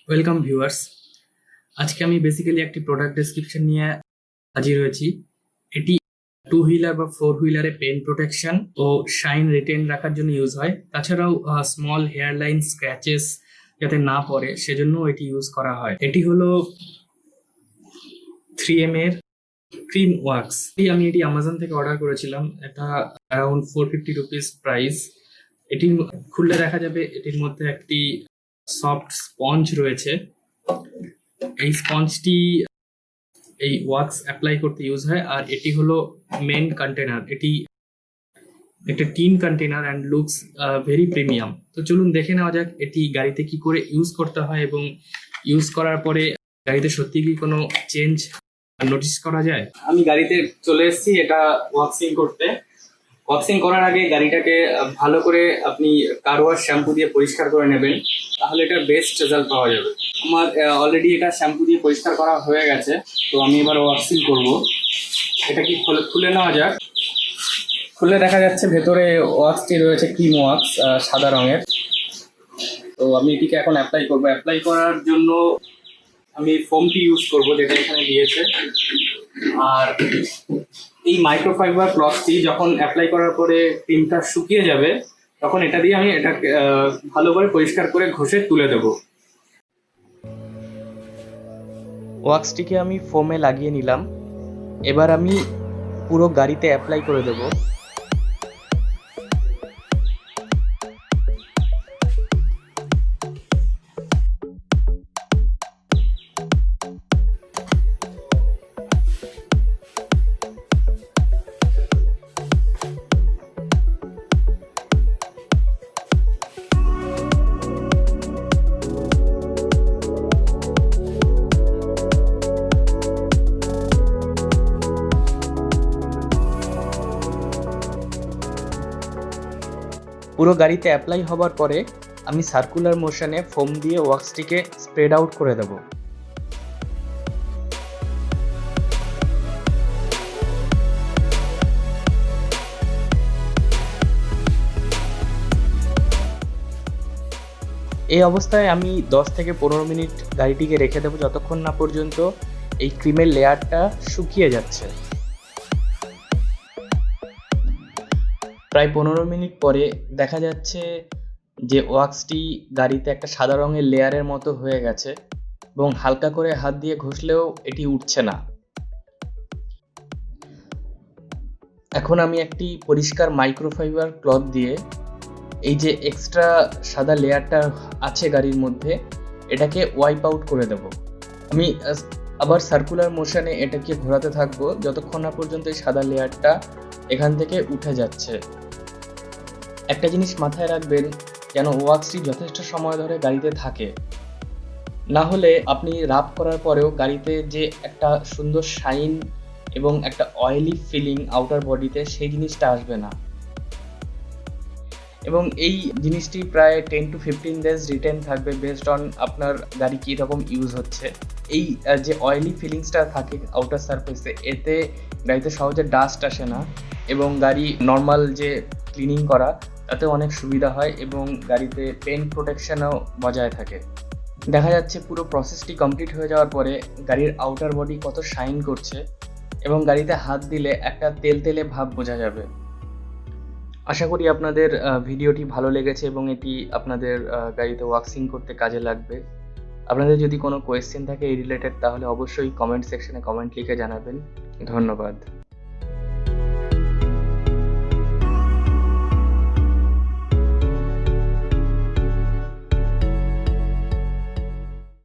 Welcome viewers. আজকে আমি basically একটি প্রোডাক্ট ডেসক্রিপশন নিয়ে হাজির হয়েছি। এটি টু হুইলার বা ফোর হুইলারে পেইন্ট প্রোটেকশন ও শাইন রিটেন রাখার জন্য ইউজ হয়। তাছাড়াও স্মল হেয়ার লাইন স্ক্র্যাচেস যাতে না পড়ে সেজন্য এটি ইউজ করা হয়। এটি হলো 3M এর ক্রিম ওয়াক্স। আমি এটি অ্যামাজন থেকে অর্ডার করেছিলাম। এটা অ্যারাউন্ড 450 রুপিস প্রাইস। এটি খুললে দেখা যাবে এটির মধ্যে একটি সফট স্পঞ্জ রয়েছে। এই স্পঞ্জটি এই ওয়াক্স অ্যাপ্লাই করতে ইউজ হয়। আর এটি হলো মেন কন্টেনার। এটি একটা tin container and looks very premium. তো চলুন দেখে নেওয়া যাক এটি গাড়িতে কি করে ইউজ করতে হয় এবং ইউজ করার পরে গাড়িতে সত্যি কি কোনো চেঞ্জ নোটিস করা যায়। আমি গাড়িতে চলে এসেছি এটা ওয়াক্সিং করতে। ওয়াক্সিং করার আগে গাড়িটাকে ভালো করে আপনি কার ওয়াশ শ্যাম্পু দিয়ে পরিষ্কার করে নেবেন, তাহলে এটার বেস্ট রেজাল্ট পাওয়া যাবে। আমার অলরেডি এটা শ্যাম্পু দিয়ে পরিষ্কার করা হয়ে গেছে, তো আমি এবার ওয়াক্সিং করব। এটা কি খুলে নেওয়া যাক। খুলে দেখা যাচ্ছে ভেতরে ওয়াক্সটি রয়েছে ক্রিম ওয়াক্স সাদা রঙের। তো আমি এটিকে এখন অ্যাপ্লাই করব। অ্যাপ্লাই করার জন্য আমি ফোমটি ইউজ করব যেটা এখানে দিয়েছে। আর এই মাইক্রোফাইবার ক্লথটি যখন অ্যাপ্লাই করার পরে ক্রিমটা শুকিয়ে যাবে তখন এটা দিয়ে আমি এটা ভালো করে পরিষ্কার করে ঘষে তুলে দেব। ওয়াক্সটিকে আমি ফোমে লাগিয়ে নিলাম। এবার আমি পুরো গাড়িতে অ্যাপ্লাই করে দেব। পুরো গাড়িতে অ্যাপ্লাই হবার পরে আমি সার্কুলার মোশনে ফোম দিয়ে ওয়াক্সটিকে স্প্রেড আউট করে দেব। এই অবস্থায় আমি 10 থেকে 15 মিনিট গাড়িটিকে রেখে দেবো, যতক্ষণ না পর্যন্ত এই ক্রিমের লেয়ারটা শুকিয়ে যাচ্ছে। প্রায় 15 মিনিট পরে দেখা যাচ্ছে যে ওয়াক্সটি গাড়িতে একটা সাদা রঙের লেয়ারের মতো হয়ে গেছে এবং হালকা করে হাত দিয়ে ঘষলেও এটি উঠছে না। এখন আমি একটি পরিষ্কার মাইক্রোফাইবার ক্লথ দিয়ে এই যে এক্সট্রা সাদা লেয়ারটা আছে গাড়ির মধ্যে এটাকে ওয়াইপ আউট করে দেব। আমি আবার সার্কুলার মোশনে এটাকে ঘোরাতে থাকবো যতক্ষণ না পর্যন্ত এই সাদা লেয়ারটা এখান থেকে উঠে যাচ্ছে। একটা জিনিস মাথায় রাখবেন, যেন ওয়াক্সটি যথেষ্ট সময় ধরে গাড়িতে থাকে, না হলে আপনি রাব করার পরেও গাড়িতে যে একটা সুন্দর শাইন এবং একটা অয়েলি ফিলিং আউটার বডিতে সেই জিনিসটা আসবে না। এবং এই জিনিসটি প্রায় 10 to 15 ডেজ রিটেন থাকবে বেসড অন আপনার গাড়ি কীরকম ইউজ হচ্ছে। এই যে অয়েলি ফিলিংসটা থাকে আউটার সারফেসে, এতে গাড়িতে সহজে ডাস্ট আসে না এবং গাড়ি নর্মাল যে ক্লিনিং করা তাতে অনেক সুবিধা হয় এবং গাড়িতে পেইন্ট প্রোটেকশনও বজায় থাকে। দেখা যাচ্ছে পুরো প্রসেসটি কমপ্লিট হয়ে যাওয়ার পরে গাড়ির আউটার বডি কত শাইন করছে এবং গাড়িতে হাত দিলে একটা তেলতেলে ভাব বোঝা যাবে। আশা করি আপনাদের ভিডিওটি ভালো লেগেছে এবং এটি আপনাদের গাড়িতে ওয়াক্সিং করতে কাজে লাগবে। আপনাদের যদি কোনো কোয়েশ্চেন থাকে এই রিলেটেড তাহলে অবশ্যই কমেন্ট সেকশনে কমেন্ট লিখে জানাবেন। ধন্যবাদ।